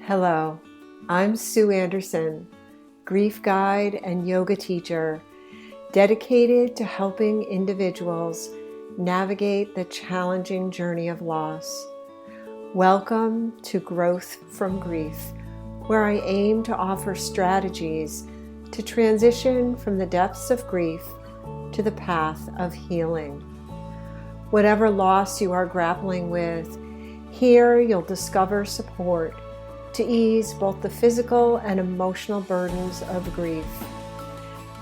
Hello, I'm Sue Andersen, grief guide and yoga teacher, dedicated to helping individuals navigate the challenging journey of loss. Welcome to Growth from Grief, where I aim to offer strategies to transition from the depths of grief to the path of healing. Whatever loss you are grappling with, here you'll discover support to ease both the physical and emotional burdens of grief.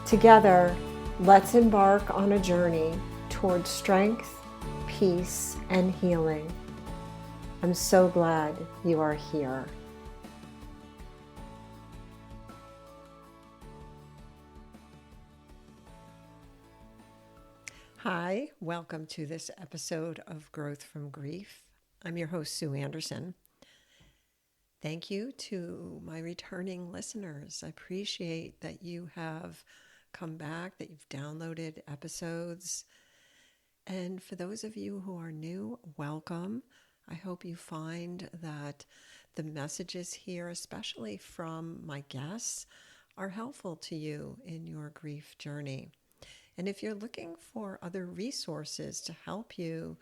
Together, let's embark on a journey towards strength, peace, and healing. I'm so glad you are here. Hi, welcome to this episode of Growth from Grief. I'm your host, Sue Andersen. Thank you to my returning listeners. I appreciate that you have come back, that you've downloaded episodes. And for those of you who are new, welcome. I hope you find that the messages here, especially from my guests, are helpful to you in your grief journey. And if you're looking for other resources to help you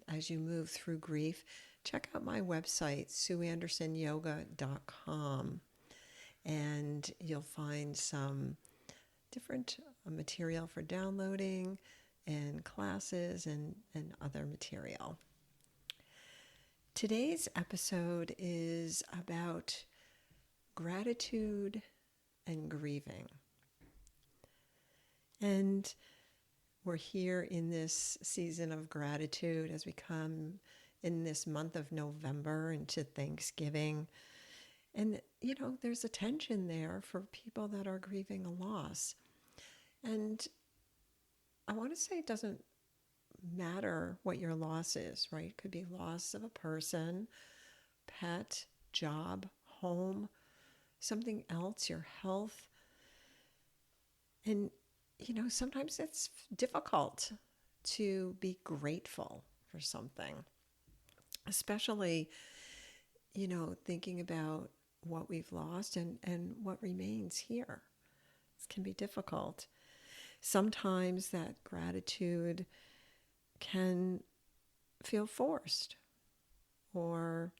as you move through grief, check out my website, sueandersonyoga.com, and you'll find some different material for downloading and classes and other material. Today's episode is about gratitude and grieving. And we're here in this season of gratitude as we come in this month of November into Thanksgiving. And, there's a tension there for people that are grieving a loss. And I want to say it doesn't matter what your loss is, right? It could be loss of a person, pet, job, home, something else, your health. And sometimes it's difficult to be grateful for something, especially, thinking about what we've lost and what remains here. It can be difficult. Sometimes that gratitude can feel forced or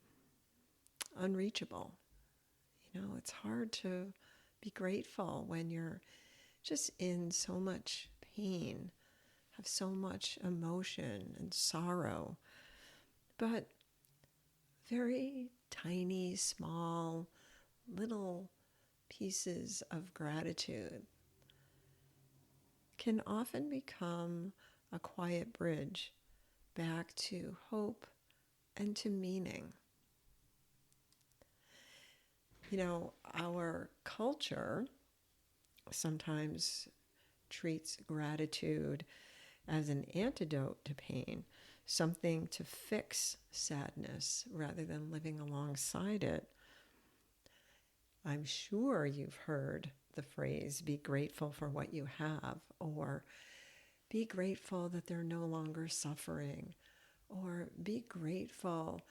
unreachable. It's hard to be grateful when you're just in so much pain, have so much emotion and sorrow, but very tiny, small, little pieces of gratitude can often become a quiet bridge back to hope and to meaning. Our culture sometimes treats gratitude as an antidote to pain, something to fix sadness rather than living alongside it. I'm sure you've heard the phrase, be grateful for what you have, or be grateful that they're no longer suffering, or be grateful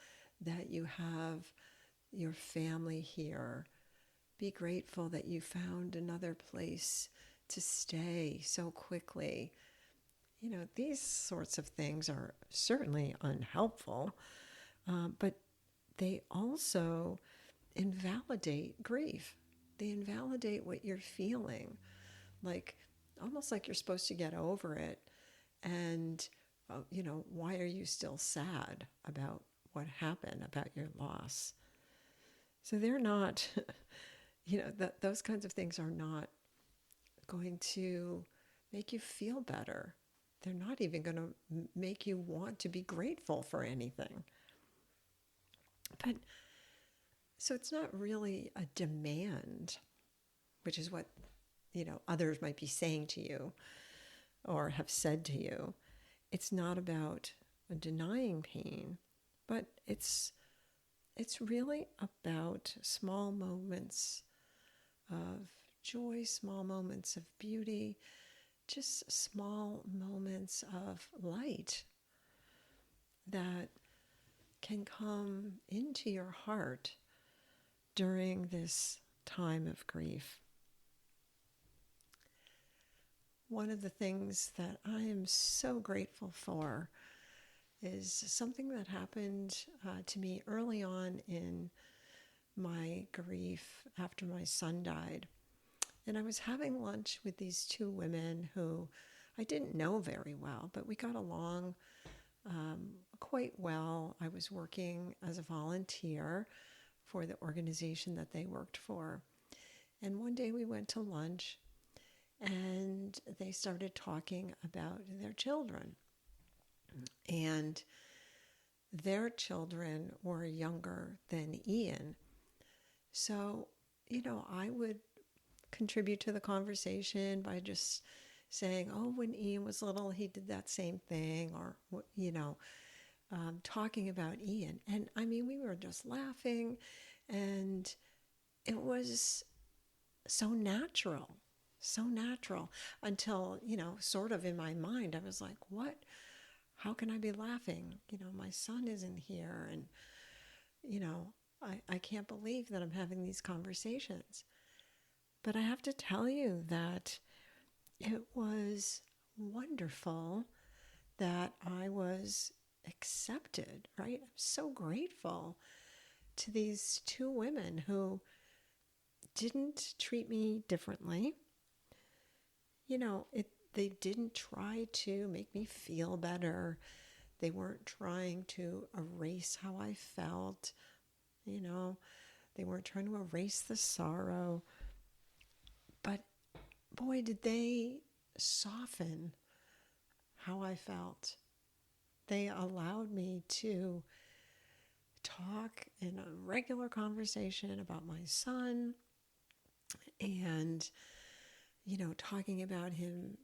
that you have your family here. Be grateful that you found another place to stay so quickly. These sorts of things are certainly unhelpful, but they also invalidate grief. They invalidate what you're feeling, almost like you're supposed to get over it. And, why are you still sad about what happened, about your loss? So they're not, those kinds of things are not going to make you feel better. They're not even going to make you want to be grateful for anything. But so it's not really a demand, which is what, others might be saying to you or have said to you. It's not about denying pain, but it's really about small moments of joy, small moments of beauty, just small moments of light that can come into your heart during this time of grief. One of the things that I am so grateful for is something that happened to me early on in my grief after my son died. And I was having lunch with these two women who I didn't know very well, but we got along quite well. I was working as a volunteer for the organization that they worked for. And one day we went to lunch and they started talking about their children. And their children were younger than Ian. So, I would contribute to the conversation by just saying, oh, when Ian was little, he did that same thing, or, talking about Ian. And we were just laughing, and it was so natural until, sort of in my mind, I was like, what? How can I be laughing? My son isn't here, and, I can't believe that I'm having these conversations. But I have to tell you that it was wonderful that I was accepted, right? I'm so grateful to these two women who didn't treat me differently. They didn't try to make me feel better. They weren't trying to erase how I felt. They weren't trying to erase the sorrow. But boy, did they soften how I felt. They allowed me to talk in a regular conversation about my son and, talking about him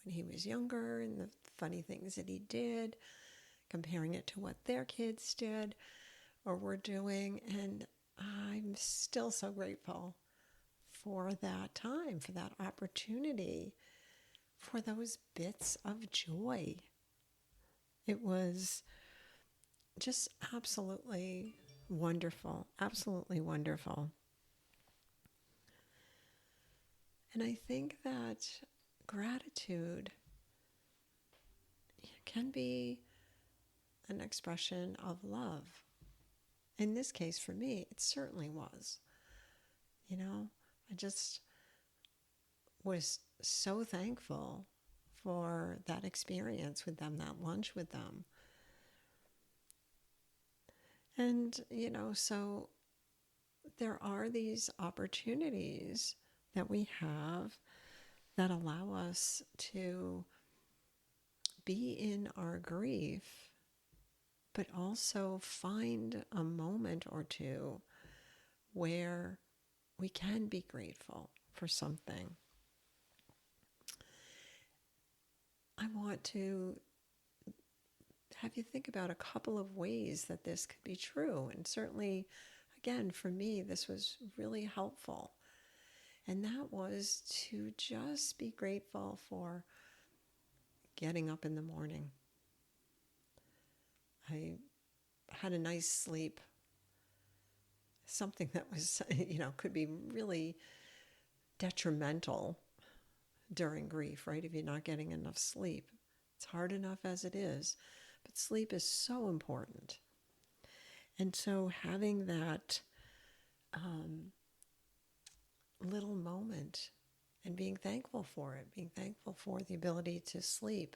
when he was younger and the funny things that he did, comparing it to what their kids did or were doing. And I'm still so grateful for that time, for that opportunity, for those bits of joy. It was just absolutely wonderful, absolutely wonderful. And I think that gratitude can be an expression of love. In this case, for me, it certainly was. I just was so thankful for that experience with them, that lunch with them. And, so there are these opportunities that we have that allow us to be in our grief, but also find a moment or two where we can be grateful for something. I want to have you think about a couple of ways that this could be true. And certainly, again, for me, this was really helpful. And that was to just be grateful for getting up in the morning. I had a nice sleep, something that was, could be really detrimental during grief, right? If you're not getting enough sleep. It's hard enough as it is, but sleep is so important. And so having that little moment and being thankful for it, being thankful for the ability to sleep,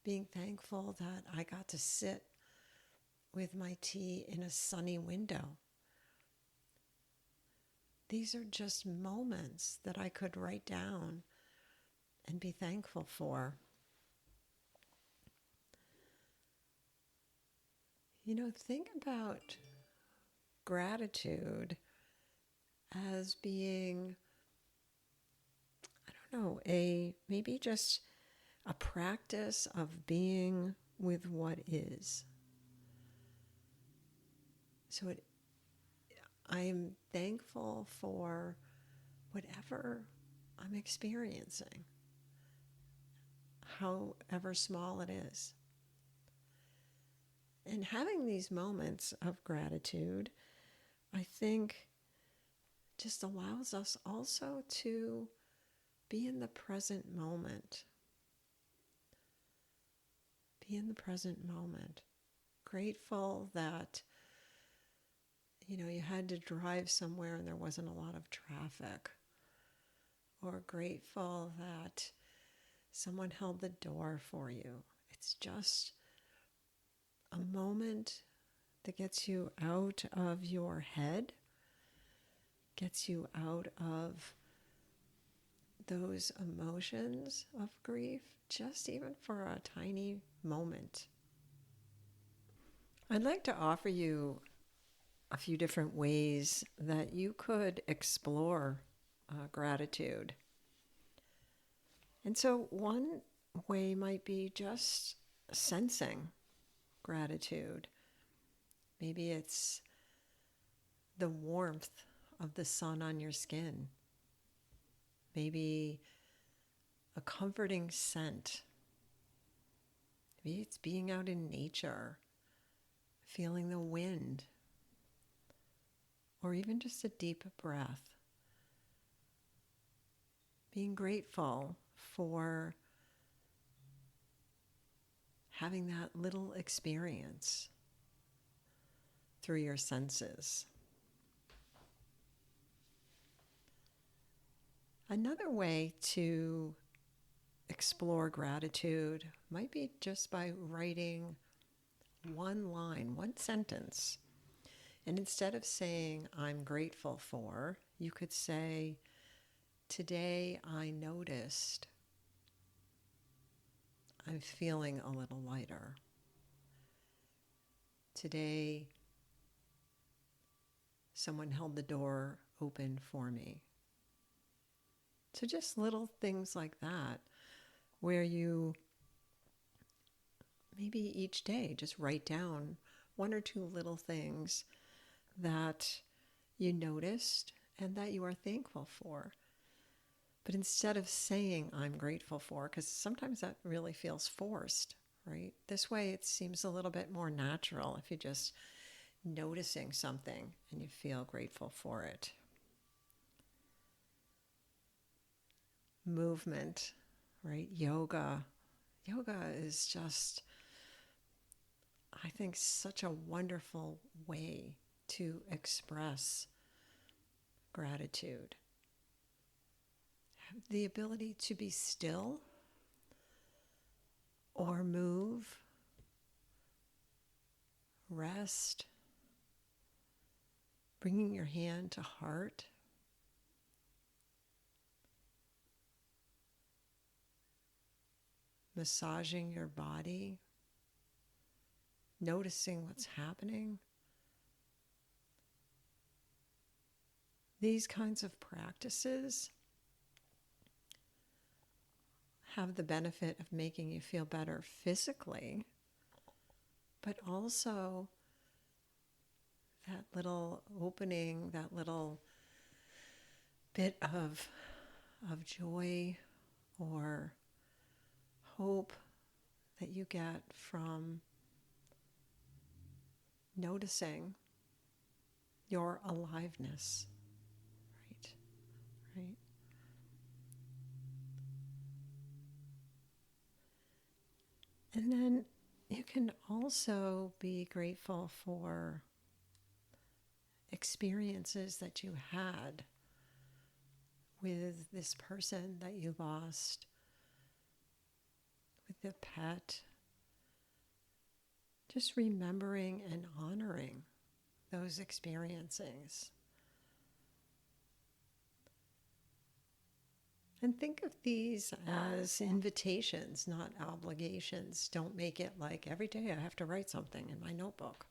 being thankful that I got to sit with my tea in a sunny window. These are just moments that I could write down and be thankful for. Think about gratitude as being, maybe just a practice of being with what is. So I am thankful for whatever I'm experiencing, however small it is. And having these moments of gratitude I think just allows us also to be in the present moment. Be in the present moment. Grateful that, you had to drive somewhere and there wasn't a lot of traffic. Or grateful that someone held the door for you. It's just a moment that gets you out of your head, gets you out of those emotions of grief, just even for a tiny moment. I'd like to offer you a few different ways that you could explore gratitude. And so one way might be just sensing gratitude. Maybe it's the warmth of the sun on your skin. Maybe a comforting scent. Maybe it's being out in nature, feeling the wind, or even just a deep breath. Being grateful for having that little experience through your senses. Another way to explore gratitude might be just by writing one line, one sentence. And instead of saying, I'm grateful for, you could say, today I noticed I'm feeling a little lighter. Today, someone held the door open for me. So just little things like that, where you maybe each day just write down one or two little things that you noticed and that you are thankful for. But instead of saying, I'm grateful for, because sometimes that really feels forced, right? This way it seems a little bit more natural if you're just noticing something and you feel grateful for it. Movement, right? Yoga. Yoga is just, I think, such a wonderful way to express gratitude. The ability to be still or move, rest, bringing your hand to heart, massaging your body, noticing what's happening. These kinds of practices have the benefit of making you feel better physically, but also that little opening, that little bit of joy or hope that you get from noticing your aliveness, right? And then you can also be grateful for experiences that you had with this person that you lost, with the pet. Just remembering and honoring those experiences. And think of these as invitations, not obligations. Don't make it like every day I have to write something in my notebook.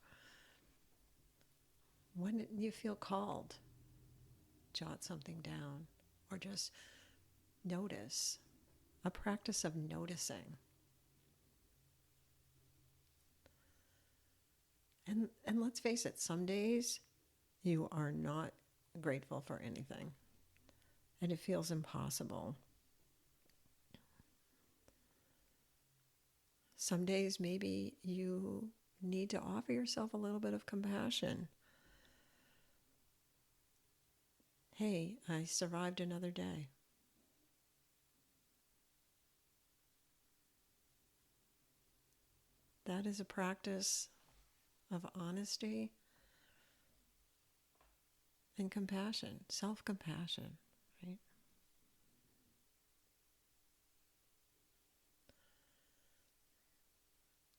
When you feel called, jot something down or just notice. A practice of noticing. And let's face it, some days you are not grateful for anything. And it feels impossible. Some days maybe you need to offer yourself a little bit of compassion. hey, I survived another day. That is a practice of honesty and compassion, self-compassion, right?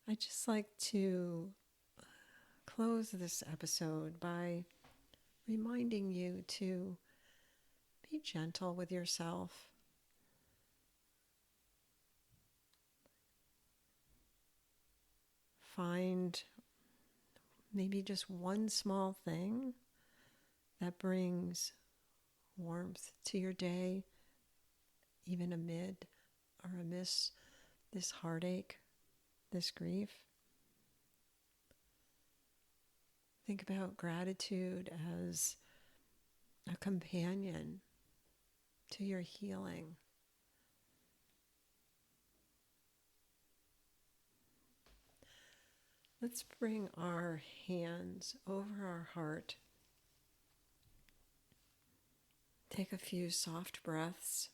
I'd just like to close this episode by reminding you to be gentle with yourself. Find maybe just one small thing that brings warmth to your day, even amid or amidst this heartache, this grief. Think about gratitude as a companion to your healing. Let's bring our hands over our heart. Take a few soft breaths.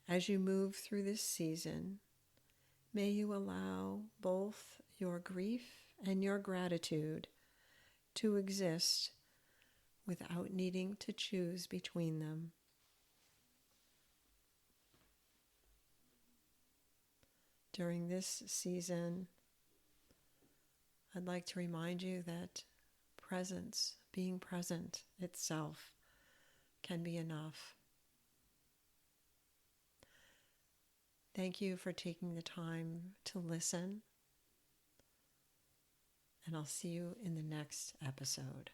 As you move through this season, may you allow both your grief and your gratitude to exist without needing to choose between them. During this season, I'd like to remind you that presence, being present itself, can be enough. Thank you for taking the time to listen, and I'll see you in the next episode.